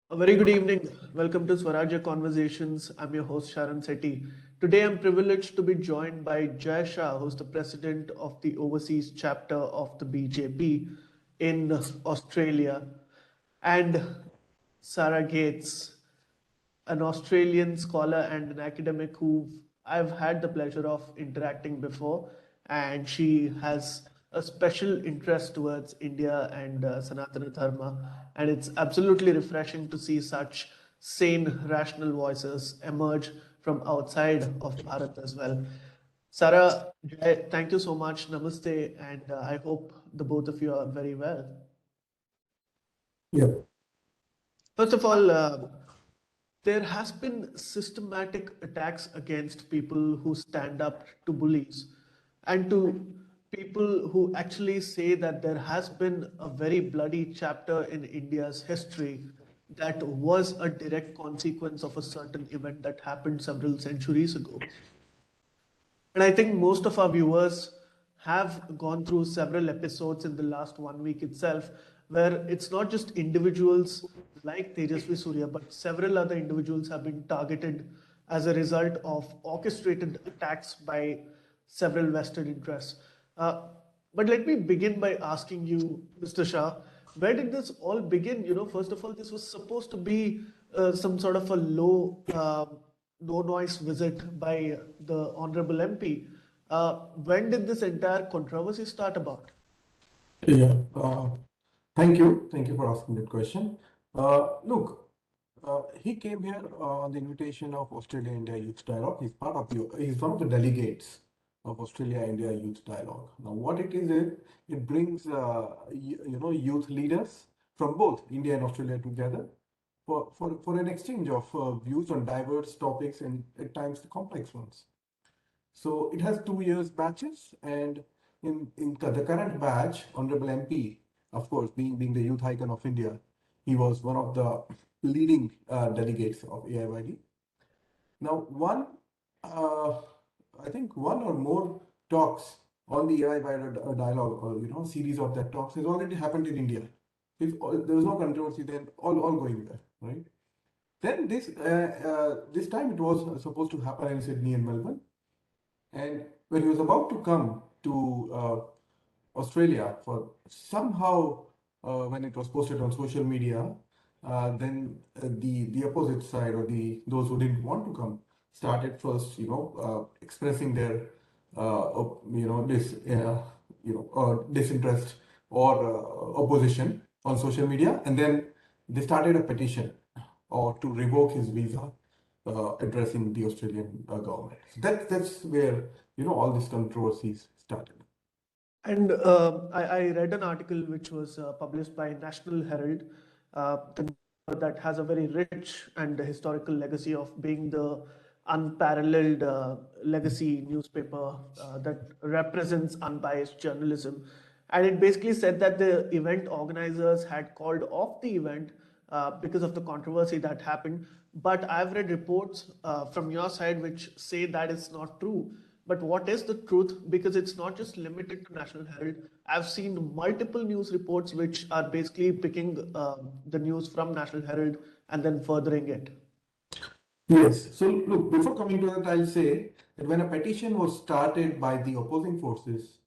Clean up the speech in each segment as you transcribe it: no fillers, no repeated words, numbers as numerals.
A very good evening. Welcome to Swarajya Conversations. I'm your host Sharan Setty. Today I'm privileged to be joined by Jay Shah, who's the president of the overseas chapter of the BJP in Australia, and Sarah Gates, an Australian scholar and an academic who I've had the pleasure of interacting before, and she has a special interest towards India and Sanatana Dharma, and it's absolutely refreshing to see such sane, rational voices emerge from outside of Bharat as well. Sarah, Jai, thank you so much. Namaste, and I hope the both of you are very well. Yeah. First of all, there has been systematic attacks against people who stand up to bullies and to people who actually say that there has been a very bloody chapter in India's history that was a direct consequence of a certain event that happened several centuries ago. And I think most of our viewers have gone through several episodes in the last 1 week itself, where it's not just individuals like Tejasvi Surya, but several other individuals have been targeted as a result of orchestrated attacks by several vested interests. Uh, but let me begin by asking you, Mr. Shah, where did this all begin? First of all, this was supposed to be some sort of a no noise visit by the Honorable MP. When did this entire controversy start about? Yeah. Thank you. Thank you for asking that question. Look, he came here on the invitation of Australia India Youth Dialogue. He's one of the delegates of Australia India Youth Dialogue. Now, what it is, it brings youth leaders from both India and Australia together for an exchange of views on diverse topics and at times the complex ones. So it has 2 years batches, and the current batch, Honorable MP, of course, being the youth icon of India, he was one of the leading delegates of AIYD. Now, uh, I think one or more talks on the AIYD dialogue, or series of that talks, has already happened in India. There was no controversy then, all going well, right? Then this time it was supposed to happen in Sydney and Melbourne. And when he was about to come to Australia, for somehow when it was posted on social media, then the opposite side, or the those who didn't want to come, started first, expressing their disinterest or opposition on social media, and then they started a petition or to revoke his visa, addressing the Australian government. So that's where all these controversies started. And I read an article which was published by National Herald, the that has a very rich and historical legacy of being the unparalleled legacy newspaper that represents unbiased journalism. And it basically said that the event organizers had called off the event because of the controversy that happened. But I've read reports from your side which say that is not true. But what is the truth? Because it's not just limited to National Herald. I've seen multiple news reports which are basically picking the news from National Herald and then furthering it. Yes. So look, before coming to that, I'll say that when a petition was started by the opposing forces,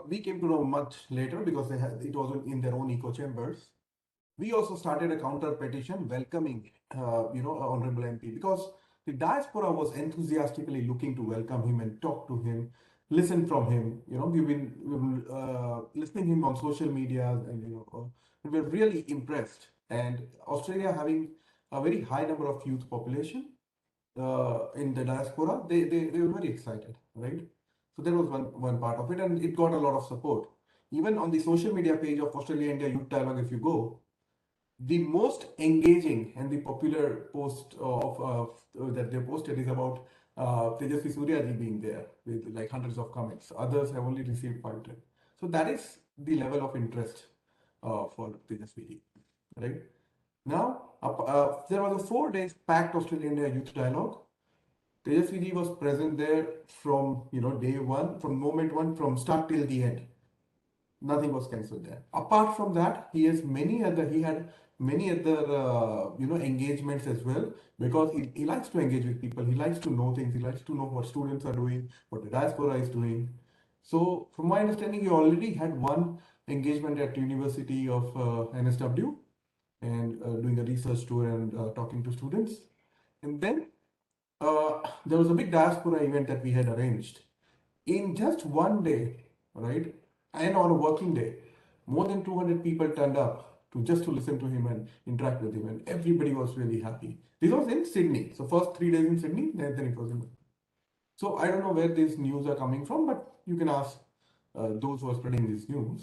we came to know much later because it was in their own echo chambers. We also started a counter petition welcoming, Honorable MP, because the diaspora was enthusiastically looking to welcome him and talk to him, listen from him. We've been listening him on social media, and we're really impressed. And Australia having a very high number of youth population in the diaspora, they were very excited, right? So that was one part of it, and it got a lot of support. Even on the social media page of Australia India Youth Dialogue, if you go, the most engaging and the popular post that they posted is about Tejasvi Surya ji being there with like hundreds of comments. Others have only received 5 10. So that is the level of interest for Tejasvi ji, right? Now, there was a 4 days packed Australia India Youth Dialogue. Tejasvi ji was present there from day one, from moment one, from start till the end. Nothing was cancelled there. Apart from that, he had many other engagements as well, because he likes to engage with people. He likes to know things. He likes to know what students are doing, what the diaspora is doing. So from my understanding, he already had one engagement at University of NSW, and doing a research tour and talking to students. And then there was a big diaspora event that we had arranged. In just one day, right, and on a working day, more than 200 people turned up to listen to him and interact with him, and everybody was really happy. This was in Sydney. So first 3 days in Sydney, then it was in. So I don't know where these news are coming from, but you can ask those who are spreading these news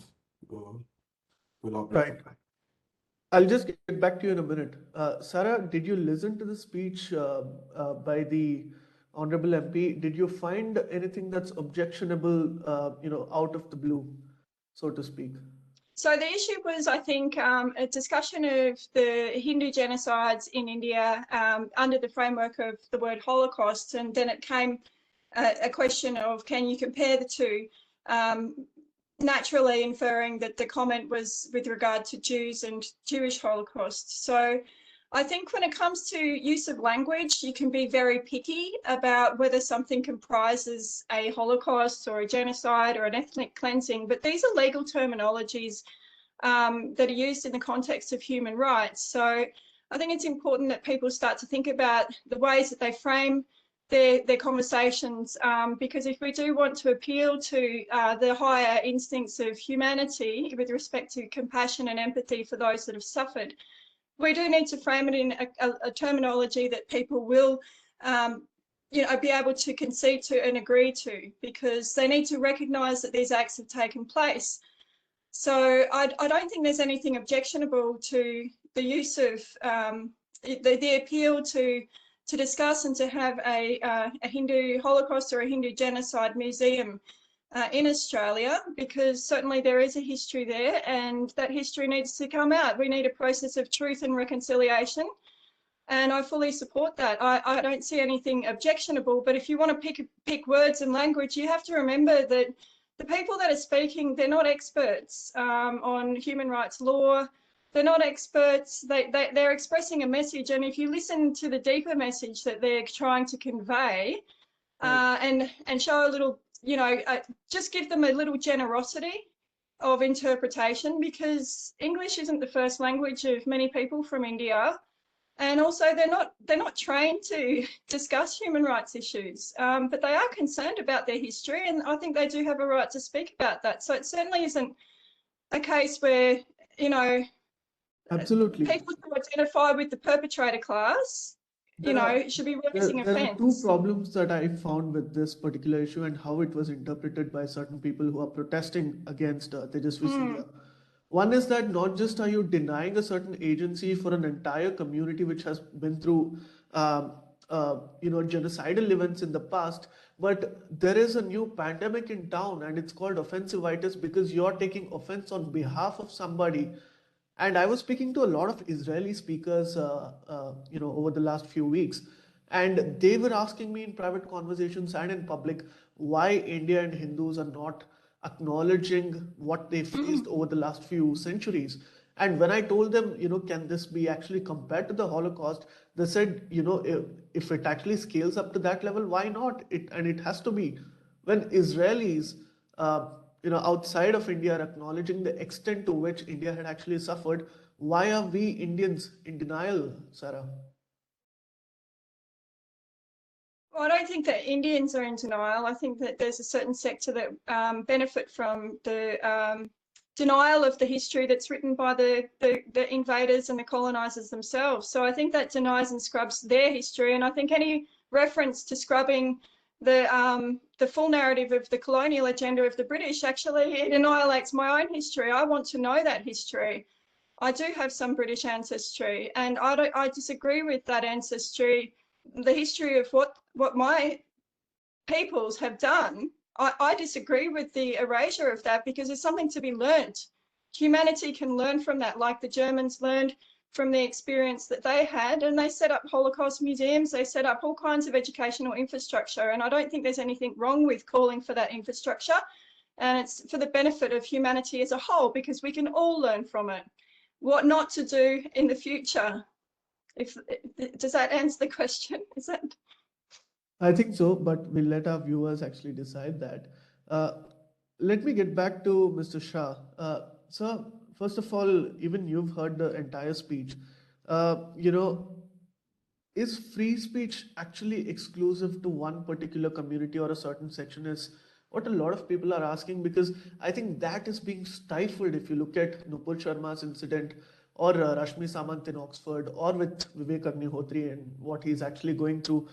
to elaborate. Right. I'll just get back to you in a minute. Sarah, did you listen to the speech by the Honorable MP? Did you find anything that's objectionable, out of the blue, so to speak? So the issue was, I think, a discussion of the Hindu genocides in India under the framework of the word Holocaust, and then it came a question of, can you compare the two, naturally inferring that the comment was with regard to Jews and Jewish Holocaust. So I think when it comes to use of language, you can be very picky about whether something comprises a Holocaust or a genocide or an ethnic cleansing, but these are legal terminologies that are used in the context of human rights. So I think it's important that people start to think about the ways that they frame their conversations, because if we do want to appeal to the higher instincts of humanity with respect to compassion and empathy for those that have suffered, we do need to frame it in a terminology that people will be able to concede to and agree to, because they need to recognise that these acts have taken place. So I don't think there's anything objectionable to the use of the appeal to discuss and to have a Hindu Holocaust or a Hindu genocide museum in Australia, because certainly there is a history there, and that history needs to come out. We need a process of truth and reconciliation, and I fully support that. I don't see anything objectionable, but if you want to pick words and language, you have to remember that the people that are speaking, they're not experts on human rights law. They're not experts. They're expressing a message, and if you listen to the deeper message that they're trying to convey, and show a little, just give them a little generosity of interpretation, because English isn't the first language of many people from India, and also they're not trained to discuss human rights issues, but they are concerned about their history, and I think they do have a right to speak about that. So it certainly isn't a case where Absolutely. people who identify with the perpetrator class should be raising There are two offence. problems that I found with this particular issue and how it was interpreted by certain people who are protesting against Tejasvi Surya. One is that not just are you denying a certain agency for an entire community which has been through, genocidal events in the past, but there is a new pandemic in town and it's called offensivitis because you're taking offense on behalf of somebody. And I was speaking to a lot of Israeli speakers, over the last few weeks, and they were asking me in private conversations and in public why India and Hindus are not acknowledging what they faced over the last few centuries. And when I told them, can this be actually compared to the Holocaust? They said, if it actually scales up to that level, why not? It has to be. When Israelis, outside of India are acknowledging the extent to which India had actually suffered, why are we Indians in denial, Sarah? Well, I don't think that Indians are in denial. I think that there's a certain sector that benefit from the denial of the history that's written by the invaders and the colonizers themselves. So I think that denies and scrubs their history. And I think any reference to scrubbing the full narrative of the colonial agenda of the British, actually it annihilates my own history. I want to know that history. I do have some British ancestry, and I disagree with that ancestry, the history of what my peoples have done. I disagree with the erasure of that, because there's something to be learnt. Humanity can learn from that, like the Germans learned from the experience that they had, and they set up Holocaust museums, they set up all kinds of educational infrastructure, and I don't think there's anything wrong with calling for that infrastructure, and it's for the benefit of humanity as a whole, because we can all learn from it. what not to do in the future. Does that answer the question? Is that? I think so, but we'll let our viewers actually decide that. Uh, Let me get back to Mr. Shah. Sir, first of all, even you've heard the entire speech. You know, is free speech actually exclusive to one particular community or a certain section is what a lot of people are asking, because I think that is being stifled if you look at Nupur Sharma's incident or Rashmi Samant in Oxford or with Vivek Agnihotri and what he's actually going through.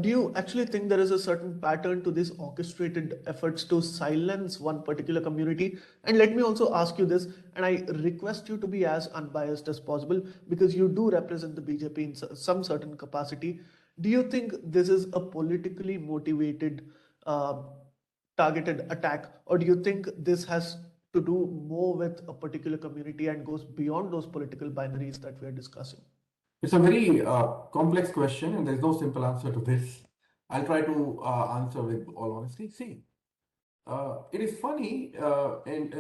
Do you actually think there is a certain pattern to these orchestrated efforts to silence one particular community? And let me also ask you this, and I request you to be as unbiased as possible because you do represent the BJP in some certain capacity. Do you think this is a politically motivated, uh, targeted attack, or do you think this has to do more with a particular community and goes beyond those political binaries that we are discussing? It's a very complex question, and there's no simple answer to this. I'll try to answer with all honesty. See, it is funny and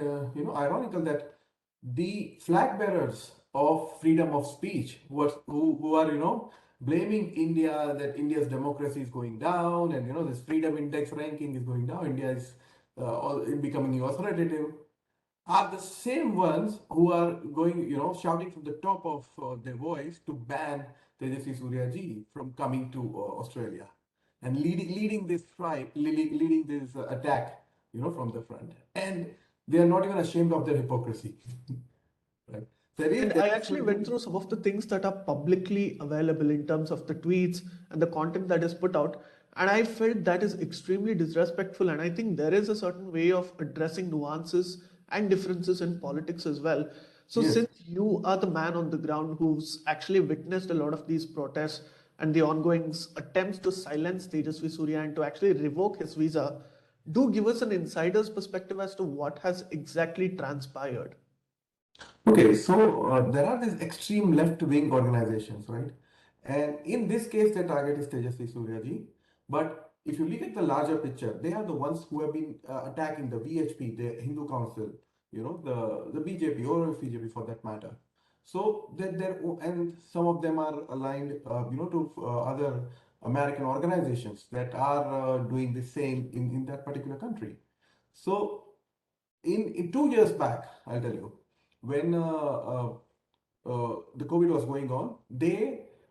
ironical that the flag bearers of freedom of speech who are blaming India, that India's democracy is going down, and this freedom index ranking is going down. India is all becoming authoritative, are the same ones who are going, shouting from the top of their voice to ban Tejasvi Surya ji from coming to Australia and leading this fight, leading this attack, from the front. And they are not even ashamed of their hypocrisy. Right? And I actually went through some of the things that are publicly available in terms of the tweets and the content that is put out. And I felt that is extremely disrespectful. And I think there is a certain way of addressing nuances and differences in politics as well. So, Yes. since you are the man on the ground who's actually witnessed a lot of these protests and the ongoing attempts to silence Tejasvi Surya and to actually revoke his visa, do give us an insider's perspective as to what has exactly transpired. Okay, so there are these extreme left-wing organizations, right? And in this case, their target is Tejasvi Surya ji. But if you look at the larger picture, they are the ones who have been attacking the VHP, the Hindu Council, the BJP or BJP for that matter. So and some of them are aligned, to other American organizations that are doing the same in that particular country. So in 2 years back, I'll tell you, when the COVID was going on,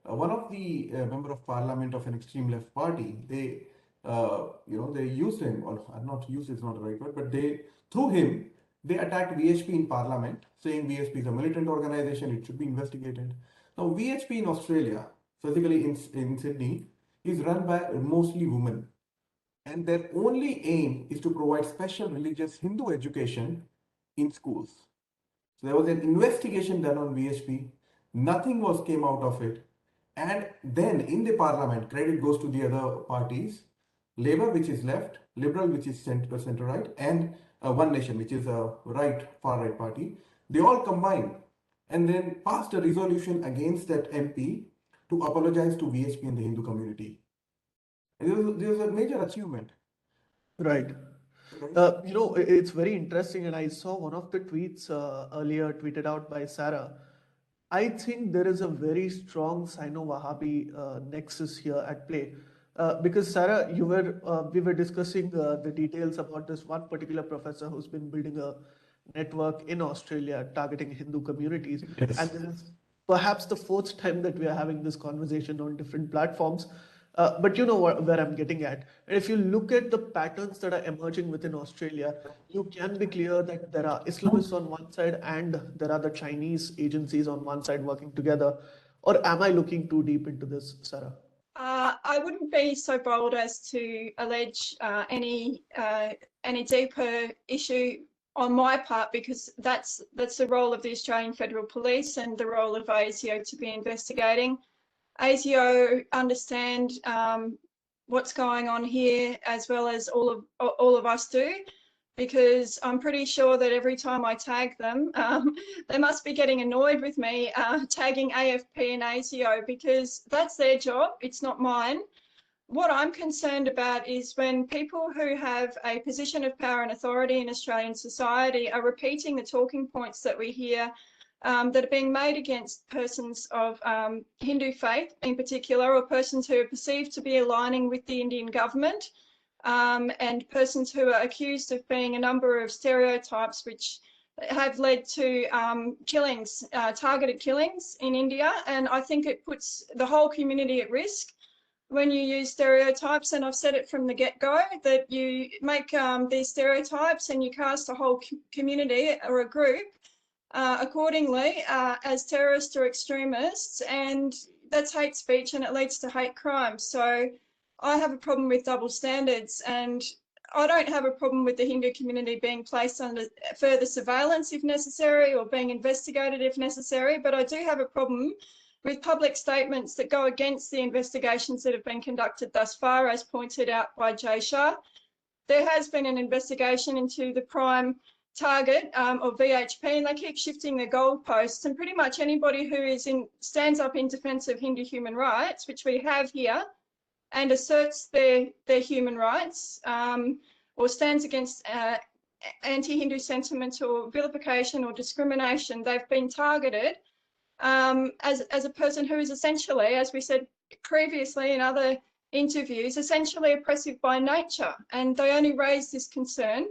one of the member of parliament of an extreme left party, they used him, or not used is not the right word, but through him, they attacked VHP in parliament, saying VHP is a militant organization, it should be investigated. Now, VHP in Australia, physically in Sydney, is run by mostly women. And their only aim is to provide special religious Hindu education in schools. So there was an investigation done on VHP. Nothing came out of it. And then in the parliament, credit goes to the other parties. Labour, which is left, Liberal, which is center right, and One Nation, which is a far right party. They all combined and then passed a resolution against that MP to apologize to VHP and the Hindu community. And this was a major achievement. Right. Right? It's very interesting, and I saw one of the tweets earlier tweeted out by Sarah. I think there is a very strong Sino-Wahhabi nexus here at play. Because Sarah, we were discussing the details about this one particular professor who's been building a network in Australia targeting Hindu communities, Yes. and this is perhaps the fourth time that we are having this conversation on different platforms. But you know where I'm getting at. And if you look at the patterns that are emerging within Australia, you can be clear that there are Islamists on one side and there are the Chinese agencies on one side working together. Or am I looking too deep into this, Sarah? I wouldn't be so bold as to allege any deeper issue on my part, because that's the role of the Australian Federal Police and the role of ASIO to be investigating. ASIO understand what's going on here as well as all of us do, because I'm pretty sure that every time I tag them, they must be getting annoyed with me tagging AFP and ASIO, because that's their job, it's not mine. What I'm concerned about is when people who have a position of power and authority in Australian society are repeating the talking points that we hear that are being made against persons of Hindu faith in particular, or persons who are perceived to be aligning with the Indian government, and persons who are accused of being a number of stereotypes which have led to killings, targeted killings in India. And I think it puts the whole community at risk when you use stereotypes. And I've said it from the get-go that you make these stereotypes and you cast a whole community or a group accordingly as terrorists or extremists, and that's hate speech and it leads to hate crimes. So I have a problem with double standards, and I don't have a problem with the Hindu community being placed under further surveillance if necessary, or being investigated if necessary, but I do have a problem with public statements that go against the investigations that have been conducted thus far, as pointed out by Jay Shah. There has been an investigation into the prime target of VHP, and they keep shifting the goalposts, and pretty much anybody who stands up in defence of Hindu human rights, which we have here, and asserts their human rights, or stands against anti-Hindu sentiment or vilification or discrimination, they've been targeted as a person who is essentially, as we said previously in other interviews, essentially oppressive by nature. And they only raise this concern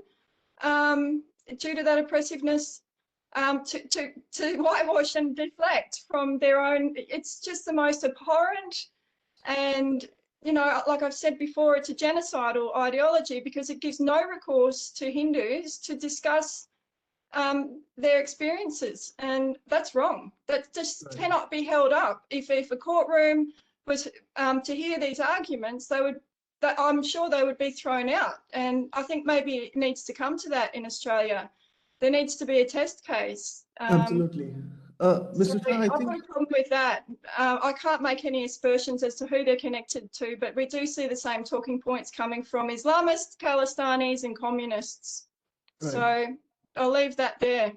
due to that oppressiveness to whitewash and deflect from their own. It's just the most abhorrent, and you know, like I've said before, it's a genocidal ideology, because it gives no recourse to Hindus to discuss their experiences, and that's wrong. That just cannot be held up. If a courtroom was to hear these arguments, I'm sure they would be thrown out. And I think maybe it needs to come to that in Australia. There needs to be a test case. Absolutely. So Mr. Shah, I I've got think a problem with that. I can't make any aspersions as to who they're connected to, but we do see the same talking points coming from Islamists, Khalistanis, and communists. Right. So I'll leave that there.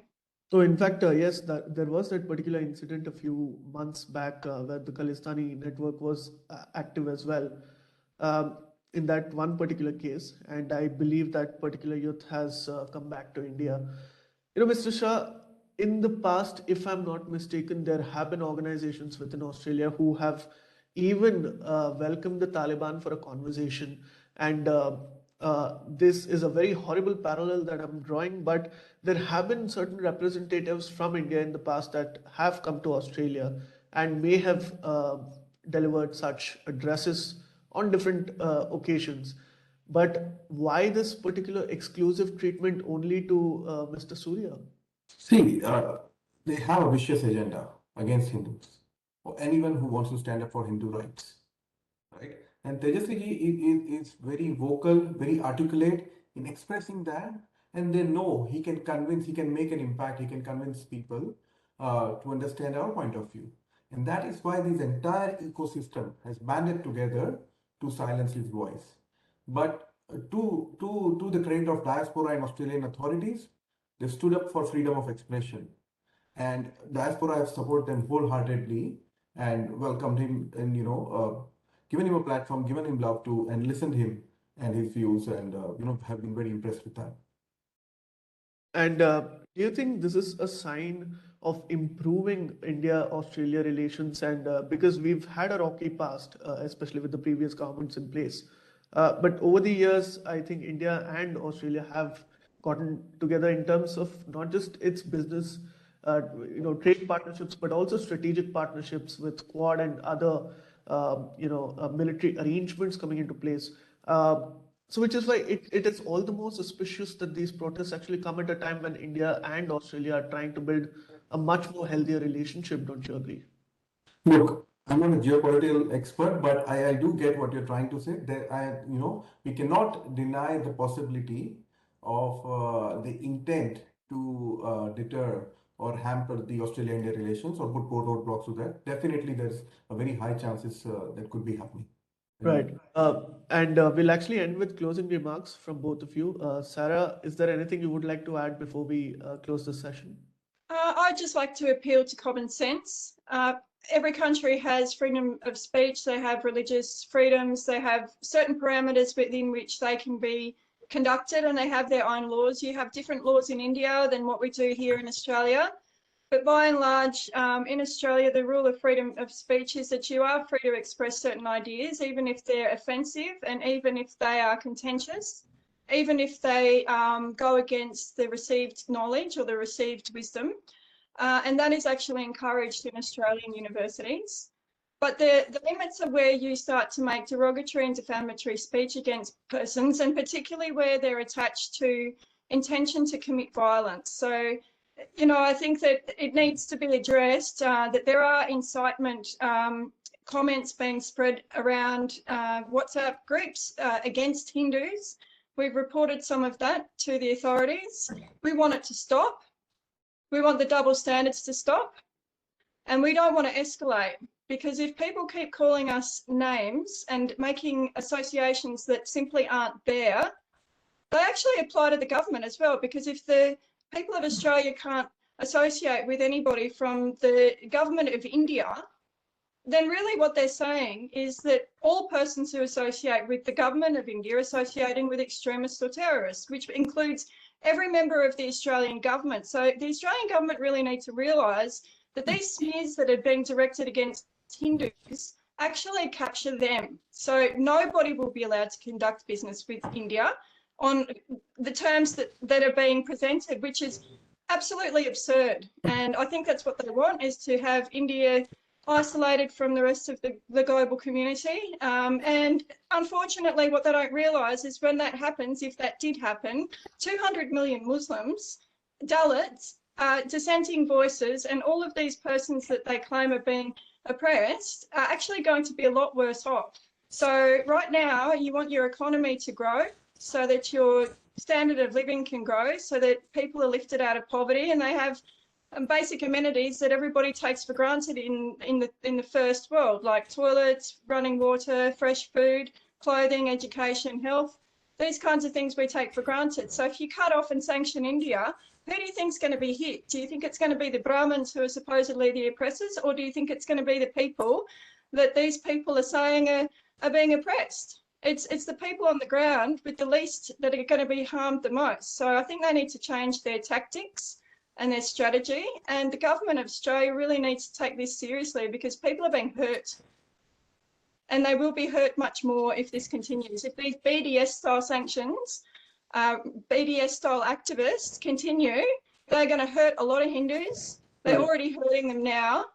So in fact, yes, there was that particular incident a few months back where the Khalistani network was active as well in that one particular case, and I believe that particular youth has come back to India. You know, Mr. Shah, in the past, if I'm not mistaken, there have been organizations within Australia who have even welcomed the Taliban for a conversation, and this is a very horrible parallel that I'm drawing, but there have been certain representatives from India in the past that have come to Australia and may have delivered such addresses on different occasions. But why this particular exclusive treatment only to Mr. Surya? See, they have a vicious agenda against Hindus or anyone who wants to stand up for Hindu rights, right? And Tejasvi ji is very vocal, very articulate in expressing that, and they know he can convince, he can make an impact, he can convince people to understand our point of view. And that is why this entire ecosystem has banded together to silence his voice. But to the credit of diaspora and Australian authorities, they stood up for freedom of expression. And diaspora have supported them wholeheartedly and welcomed him, and given him a platform, given him love to, and listened to him and his views, and have been very impressed with that. And do you think this is a sign of improving India-Australia relations? And because we've had a rocky past, especially with the previous governments in place, but over the years, I think India and Australia have gotten together in terms of not just its business, trade partnerships, but also strategic partnerships with Quad and other, military arrangements coming into place. So which is why it is all the more suspicious that these protests actually come at a time when India and Australia are trying to build a much more healthier relationship. Don't you agree? Look, I'm not a geopolitical expert, but I do get what you're trying to say. We cannot deny the possibility of the intent to deter or hamper the Australia-India relations or put roadblocks to that. Definitely, there's a very high chances that could be happening. Right. And we'll actually end with closing remarks from both of you. Sarah, is there anything you would like to add before we close this session? I'd just like to appeal to common sense. Every country has freedom of speech, they have religious freedoms, they have certain parameters within which they can be conducted, and they have their own laws. You have different laws in India than what we do here in Australia. But by and large, in Australia, the rule of freedom of speech is that you are free to express certain ideas, even if they're offensive and even if they are contentious, even if they go against the received knowledge or the received wisdom. And that is actually encouraged in Australian universities. But the limits are where you start to make derogatory and defamatory speech against persons, and particularly where they're attached to intention to commit violence. So, you know, I think that it needs to be addressed that there are incitement comments being spread around WhatsApp groups against Hindus. We've reported some of that to the authorities. We want it to stop. We want the double standards to stop. And we don't want to escalate, because if people keep calling us names and making associations that simply aren't there, they actually apply to the government as well, because if the people of Australia can't associate with anybody from the government of India, then really what they're saying is that all persons who associate with the government of India are associating with extremists or terrorists, which includes every member of the Australian government. So the Australian government really needs to realise that these smears that are being directed against Hindus actually capture them. So nobody will be allowed to conduct business with India on the terms that are being presented, which is absolutely absurd. And I think that's what they want, is to have India isolated from the rest of the global community. And unfortunately, what they don't realise is when that happens, if that did happen, 200 million Muslims, Dalits, dissenting voices, and all of these persons that they claim are being oppressed are actually going to be a lot worse off. So right now, you want your economy to grow so that your standard of living can grow, so that people are lifted out of poverty and they have basic amenities that everybody takes for granted in the first world, like toilets, running water, fresh food, clothing, education, health. These kinds of things we take for granted. So if you cut off and sanction India, who do you think is going to be hit? Do you think it's going to be the Brahmins who are supposedly the oppressors, or do you think it's going to be the people that these people are saying are being oppressed? It's the people on the ground with the least that are going to be harmed the most. So I think they need to change their tactics and their strategy, and the government of Australia really needs to take this seriously, because people are being hurt, and they will be hurt much more if this continues. If these BDS-style sanctions, BDS-style activists continue, they're going to hurt a lot of Hindus. They're already hurting them now,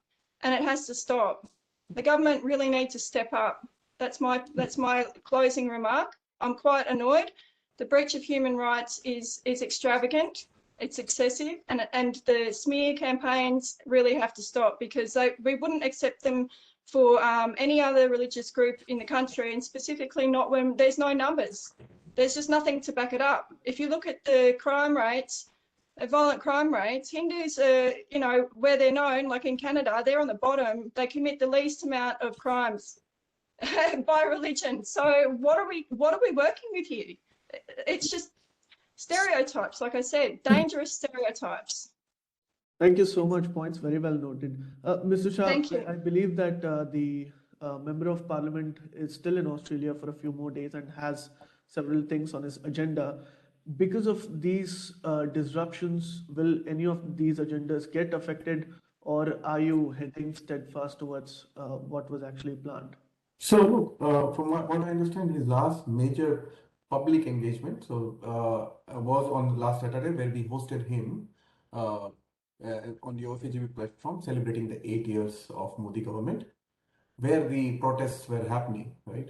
and it has to stop. The government really needs to step up. That's my closing remark. I'm quite annoyed. The breach of human rights is extravagant. It's excessive, and the smear campaigns really have to stop, because we wouldn't accept them for any other religious group in the country, and specifically not when there's no numbers. There's just nothing to back it up. If you look at the crime rates, violent crime rates, Hindus are, you know, where they're known, like in Canada, they're on the bottom. They commit the least amount of crimes by religion. So what are we working with here? It's just stereotypes, like I said, dangerous stereotypes. Thank you so much. Points very well noted. Mr. Shah, Thank you. I believe that the Member of Parliament is still in Australia for a few more days and has several things on his agenda. Because of these disruptions, will any of these agendas get affected, or are you heading steadfast towards what was actually planned? So look, from what I understand, his last major public engagement was on last Saturday, where we hosted him on the OCGB platform, celebrating the 8 years of Modi government, where the protests were happening, right?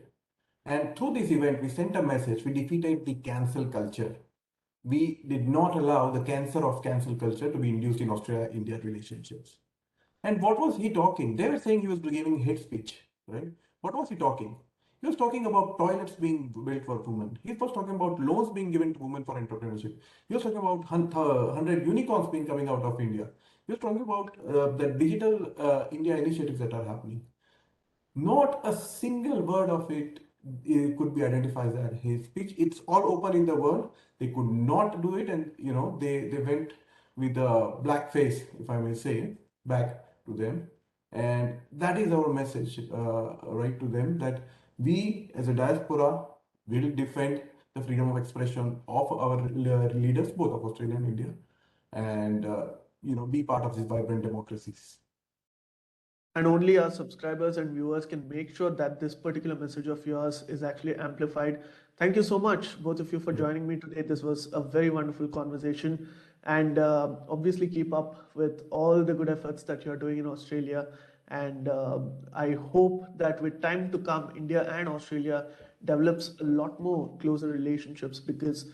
And through this event, we sent a message. We defeated the cancel culture. We did not allow the cancer of cancel culture to be induced in Australia-India relationships. And what was he talking? They were saying he was giving hate speech, right? What was he talking? He was talking about toilets being built for women. He was talking about loans being given to women for entrepreneurship. He was talking about 100 unicorns being coming out of India. He was talking about the digital India initiatives that are happening. Not a single word of it could be identified as hate speech. It's all open in the world. They could not do it, and they went with a black face, if I may say, back to them. And that is our message, right, to them, that we as a diaspora will defend the freedom of expression of our leaders, both of Australia and India. And be part of these vibrant democracies. And only our subscribers and viewers can make sure that this particular message of yours is actually amplified. Thank you so much, both of you, for joining me today. This was a very wonderful conversation. And obviously, keep up with all the good efforts that you're doing in Australia. And I hope that with time to come, India and Australia develops a lot more closer relationships because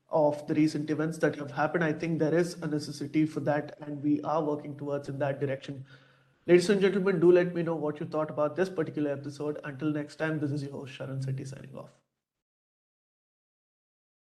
of the recent events that have happened. I think there is a necessity for that, and we are working towards in that direction. Ladies and gentlemen, do let me know what you thought about this particular episode. Until next time, this is your host Sharan Setty signing off.